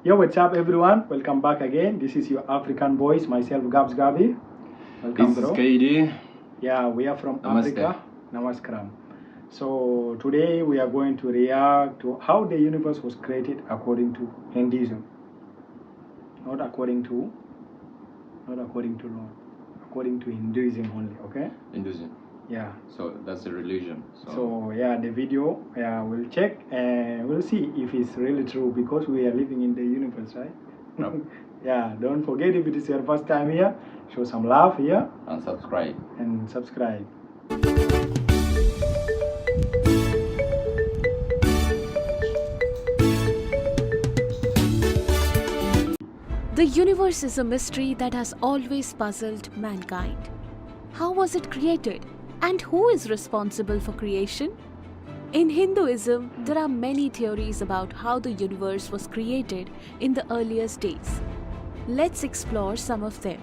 Yo, what's up, everyone? Welcome back again. This is your African voice, myself, Gabs Gabi. Welcome, This is bro. KD. Yeah, we are from Namaste. Africa. Namaskaram. So today we are going to react to how the universe was created according to Hinduism, not according to Lord, according to Hinduism only. Okay? Hinduism. Yeah. So that's a religion. So yeah, the video, yeah, we'll check and we'll see if it's really true because we are living in the universe, right? Yep. Yeah, don't forget if it is your first time here, show some love here And subscribe. and subscribe. The universe is a mystery that has always puzzled mankind. How was it created? And who is responsible for creation? In Hinduism, there are many theories about how the universe was created in the earliest days. Let's explore some of them.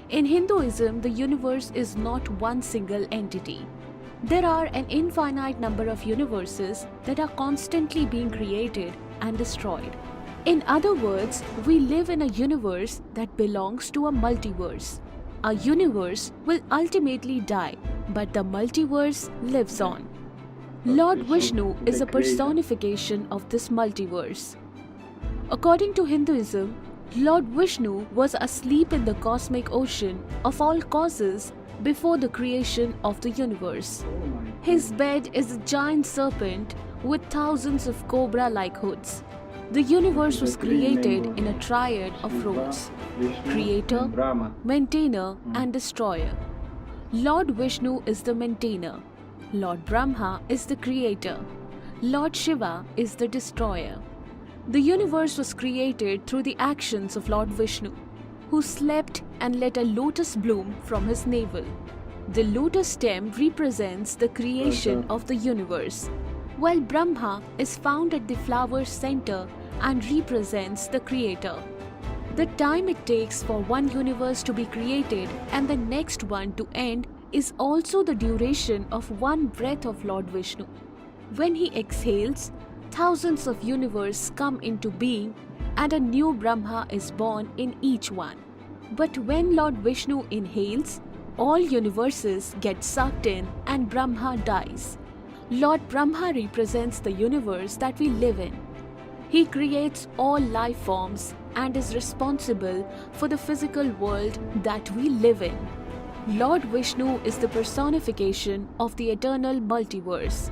In Hinduism, the universe is not one single entity. There are an infinite number of universes that are constantly being created and destroyed. In other words, we live in a universe that belongs to a multiverse. A universe will ultimately die, but the multiverse lives on. Lord Vishnu is a personification of this multiverse. According to Hinduism, Lord Vishnu was asleep in the cosmic ocean of all causes before the creation of the universe. His bed is a giant serpent with thousands of cobra-like hoods. The universe was created in a triad of roles: creator, maintainer, and destroyer. Lord Vishnu is the maintainer. Lord Brahma is the creator. Lord Shiva is the destroyer. The universe was created through the actions of Lord Vishnu, who slept and let a lotus bloom from his navel. The lotus stem represents the creation of the universe, while Brahma is found at the flower's center and represents the creator. The time it takes for one universe to be created and the next one to end is also the duration of one breath of Lord Vishnu. When he exhales, thousands of universes come into being and a new Brahma is born in each one. But when Lord Vishnu inhales, all universes get sucked in and Brahma dies. Lord Brahma represents the universe that we live in. He creates all life forms and is responsible for the physical world that we live in. Lord Vishnu is the personification of the eternal multiverse.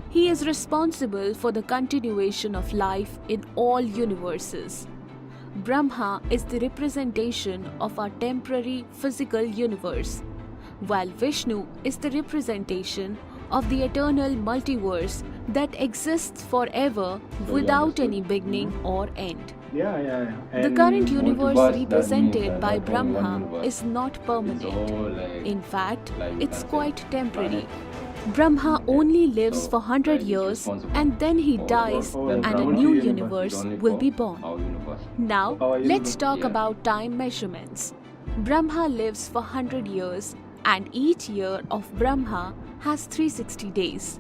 He is responsible for the continuation of life in all universes. Brahma is the representation of our temporary physical universe, while Vishnu is the representation of the eternal multiverse that exists forever without any beginning or end. Yeah. The current And universe multiverse, that means represented that by not only one Brahma universe. is not permanent. In fact, like it's you can quite say, temporary. planet. Brahma only lives So, for 100 like, years it's responsible and then he for dies all and a Brahma new is universe only will for be born. our universe. Now, Our let's universe, talk yeah. about time measurements. Brahma lives for 100 years and each year of Brahma has 360 days.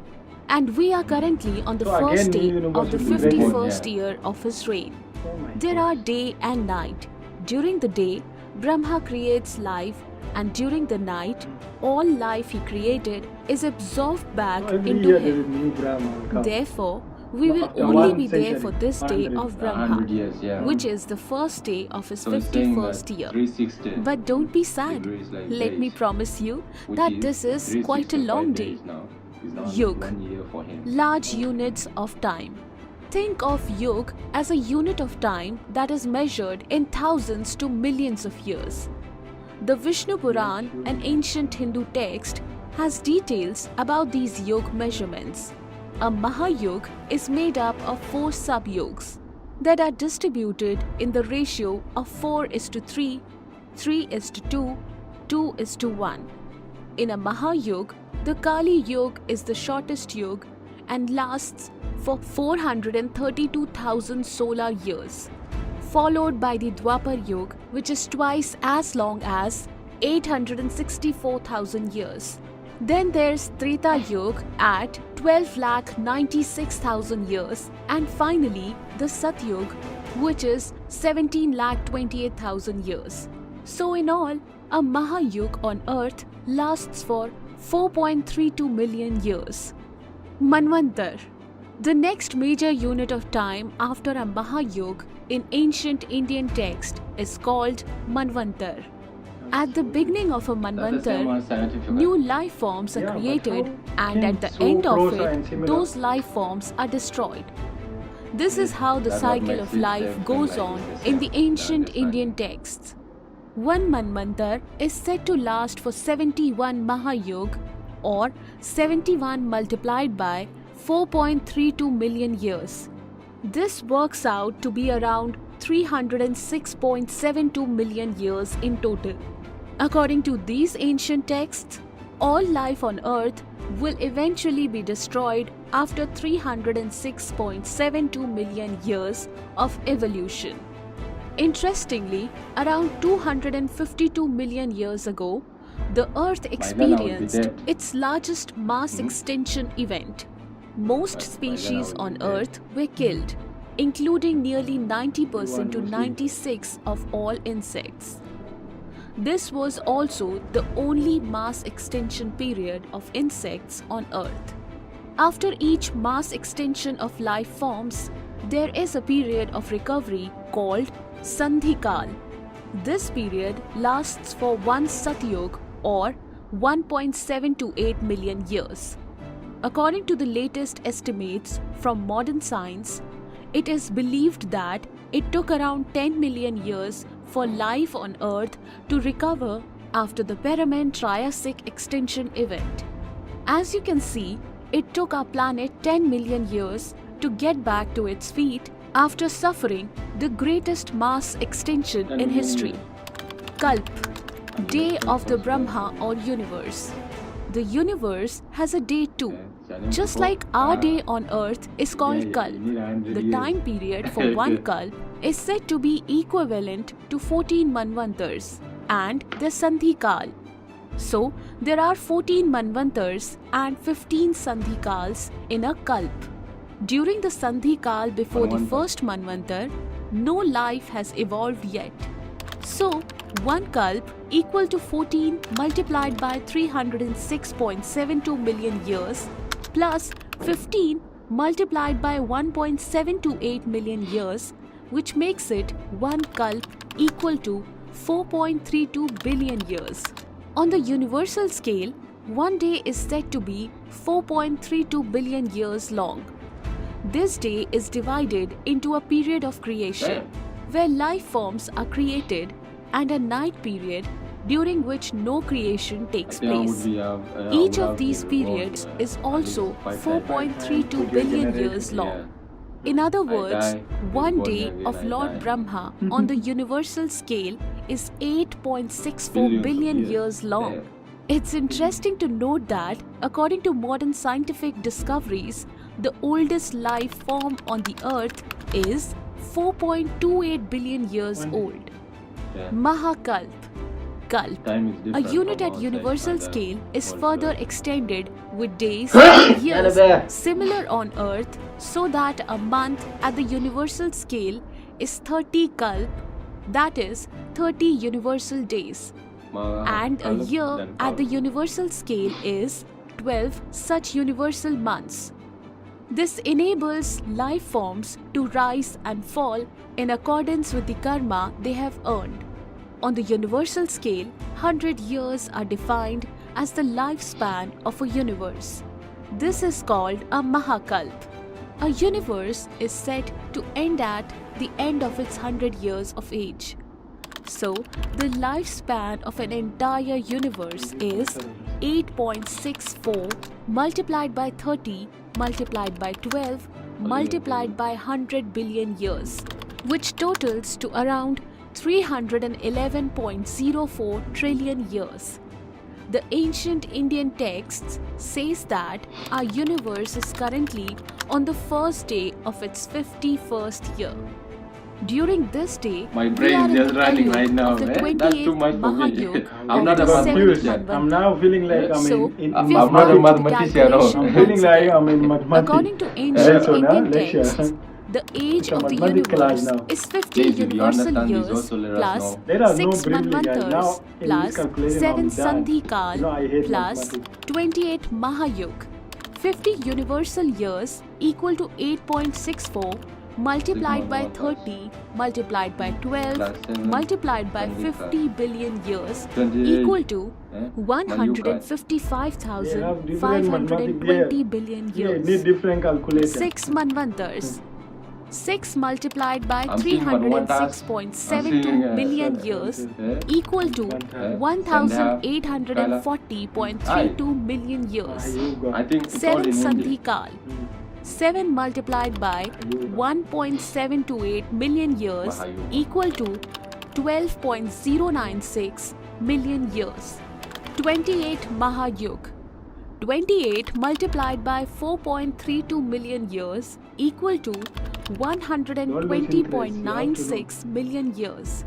And we are currently on the So again, first new day universe of the will be created. 51st Yeah. year of his reign. oh my There God. are day and night. During the day, Brahma creates life, and during the night, all life he created is absorbed back So every into year there him. is new Brahma will come. Therefore, we will After only one be there century, for this day 100, of Brahma, 100 years, yeah. which is the first day of his So it's saying that 51st year. 360 But don't be sad. degrees like Let me days, promise you which that this is quite a 365 long day. days now. It's now Yug. 1 year for him. Large units of time. Think of Yug as a unit of time that is measured in thousands to millions of years. The Vishnu Puran, an ancient Hindu text, has details about these Yug measurements. A Mahayug is made up of 4 sub-yugs that are distributed in the ratio of 4:3, 3:2, 2:1. In a Mahayug, the Kali Yuga is the shortest yuga and lasts for 432,000 solar years, followed by the Dwapar Yuga, which is twice as long as 864,000 years. Then there's Treta Yuga at 12,96,000 years, and finally the Satyug which is 17,28,000 years. So in all, a Mahayug on Earth lasts for 4.32 million years. Manvantar. The next major unit of time after a Mahayug in ancient Indian text is called Manvantar. At the beginning of a Manvantar, new life forms are created, and at the end of it, those life forms are destroyed. This is how the cycle of life goes on in the ancient Indian texts. One Manvantar is said to last for 71 Mahayug, or 71 multiplied by 4.32 million years. This works out to be around 306.72 million years in total. According to these ancient texts, all life on Earth will eventually be destroyed after 306.72 million years of evolution. Interestingly, around 252 million years ago, the Earth experienced its largest mass extinction event. Most species on Earth were killed, including nearly 90% to 96% of all insects. This was also the only mass extinction period of insects on Earth. After each mass extinction of life forms, there is a period of recovery called Sandhikal. This period lasts for one Satyug, or 1.728 million years. According to the latest estimates from modern science, it is believed that it took around 10 million years for life on Earth to recover after the Permian-Triassic extinction event. As you can see, it took our planet 10 million years to get back to its feet after suffering the greatest mass extinction in history. Kalp, day of the Brahma or universe. The universe has a day too. Just like our day on Earth is called Kalp, the time period for one Kalp is said to be equivalent to 14 Manvantars and the Sandhikal. So, there are 14 Manvantars and 15 Sandhikals in a Kalp. During the Sandhikal before the first Manvantar, no life has evolved yet. So, one Kalp equal to 14 multiplied by 306.72 million years plus 15 multiplied by 1.728 million years, which makes it one Kalp equal to 4.32 billion years. On the universal scale, one day is said to be 4.32 billion years long. This day is divided into a period of creation, where life forms are created, and a night period during which no creation takes place. Each of these periods is also 4.32 billion years long. In other words, one day of Lord Brahma on the universal scale is 8.64 billion years long. It's interesting to note that, according to modern scientific discoveries, the oldest life form on the Earth is 4.28 billion years old. Mahakalp. Kalp, a unit at universal scale, is further extended with days and years similar on Earth, so that a month at the universal scale is 30 Kalp, that is 30 universal days, and a year at the universal scale is 12 such universal months. This enables life forms to rise and fall in accordance with the karma they have earned. On the universal scale, 100 years are defined as the lifespan of a universe. This is called a Mahakalp. A universe is said to end at the end of its 100 years of age. So, the lifespan of an entire universe is 8.64 multiplied by 30 multiplied by 12 multiplied by 100 billion years, which totals to around 311.04 trillion years. The ancient Indian texts says that our universe is currently on the first day of its 51st year. During this day, My we brain are in just the running Kaliyug right now, of the man. 28th That's too much for me. Mahayug I'm of not the a 7th confused. Manvantar. I'm now feeling like I'm So, in we've I'm not a followed the mathematician, no. calculation I'm feeling once like again. I'm in mathematics. According to ancient So now, Indian lecture. texts, The age It's a of the mathematics class universe now. is 50 Please, if you universal understand this, years also let us plus know. Let us know 6 briefly, guys. manvantars Now, in this plus calculation, 7 I'm done. sandhi kal You know, I hate plus mathematics. 28 mahayug. 50 universal years equal to 8.64 multiplied by 30 multiplied by 12 Plus 7 multiplied by sandhi kal. 50 billion years 28, equal to eh? 155,520 billion Yeah, it years. need different calculation. 6 manvantars. 6 multiplied by I'm seeing manvantas. 306.72 million years equal to 1,840.32 million years. I think it's all 7 in sandhi Hindi. kal. 7 multiplied by 1.728 million years Mahayuga. equal to 12.096 million years. 28 Mahayug. 28 multiplied by 4.32 million years equal to 120.96 million years.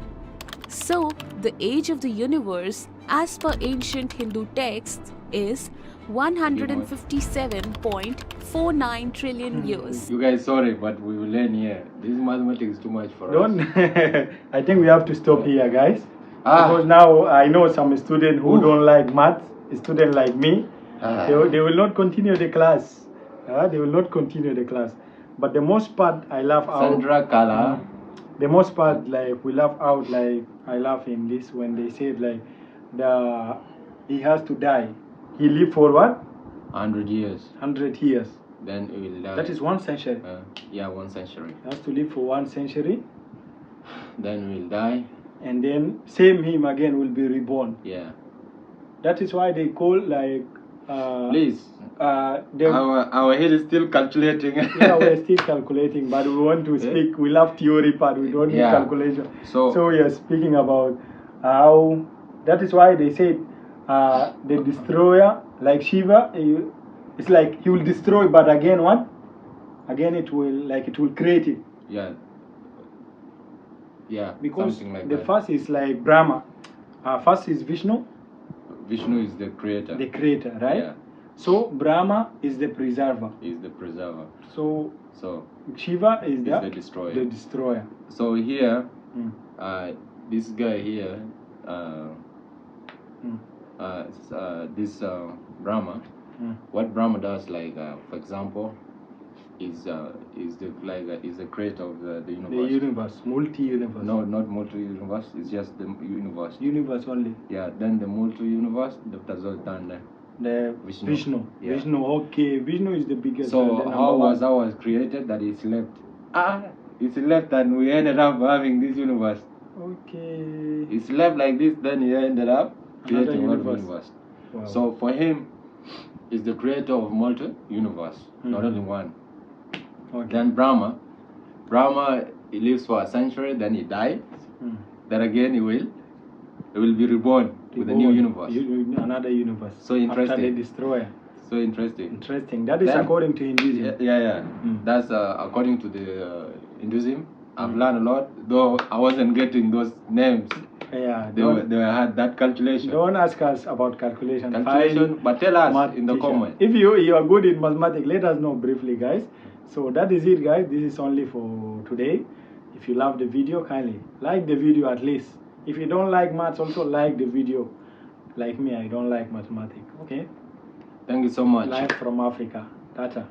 So, the age of the universe, as per ancient Hindu texts, is 157.49 trillion years. You guys, sorry, but we will learn here. This mathematics is too much for Don't. us. I think we have to stop here, guys. Ah. Because now I know some students who Oof. don't like math. A student like me, Ah. they will not continue the class. They will not continue the class. But the most part, I laugh out. Sandra Kala. The most part, like we laugh out. Like I laugh in this when they said like he has to die. He lived for what? 100 years. 100 years. Then he will die. That is 1 century. Yeah, 1 century. He has to live for 1 century, Then we will die. and then same him again will be reborn. Yeah. That is why they call like Please. them. Our head is still calculating. Yeah, we're still calculating, but we want to speak. We love theory part. We don't need Yeah. calculation. So we are speaking about how. That is why they said the destroyer, like Shiva, it's like he will destroy, but again what? Again it will create it. yeah. Yeah. Because something like the that. first is like Brahma. First is Vishnu, Vishnu is the creator. the creator, right? Yeah. So Brahma is the preserver. He is the preserver. So So Shiva is he's the destroyer. the destroyer. So here, Mm. this guy here, Mm. this Brahma, Mm. what Brahma does, like for example, is the creator of the The universe. universe, multi-universe. No, not multi-universe. It's just the universe. Universe only. Yeah. Then the multi-universe, that's all done there. The Vishnu. Vishnu. Yeah. Vishnu. Okay, Vishnu is the biggest. So the number how one. was created that he slept? He slept and we ended up having this universe. Okay. He slept like this, then he ended up Another creating another universe. universe. Wow. So for him, is the creator of multi-universe, not only one. Okay. Then Brahma, he lives for a century, then he dies. Mm. Then again he will be reborn with a new universe. Another universe. So interesting. After the destroyer. So interesting. Interesting. That is Then- according to Hinduism. Yeah. Mm. That's according to the Hinduism. I've learned a lot, though I wasn't getting those names. Yeah. They had that calculation. Don't ask us about calculation. Calculation, but tell us in the teacher. comment. If you are good in mathematics, let us know briefly, guys. So that is it, guys. This is only for today. If you love the video, kindly like the video at least. If you don't like maths, also like the video. Like me, I don't like mathematics. Okay. Thank you so much. Live from Africa. Tata.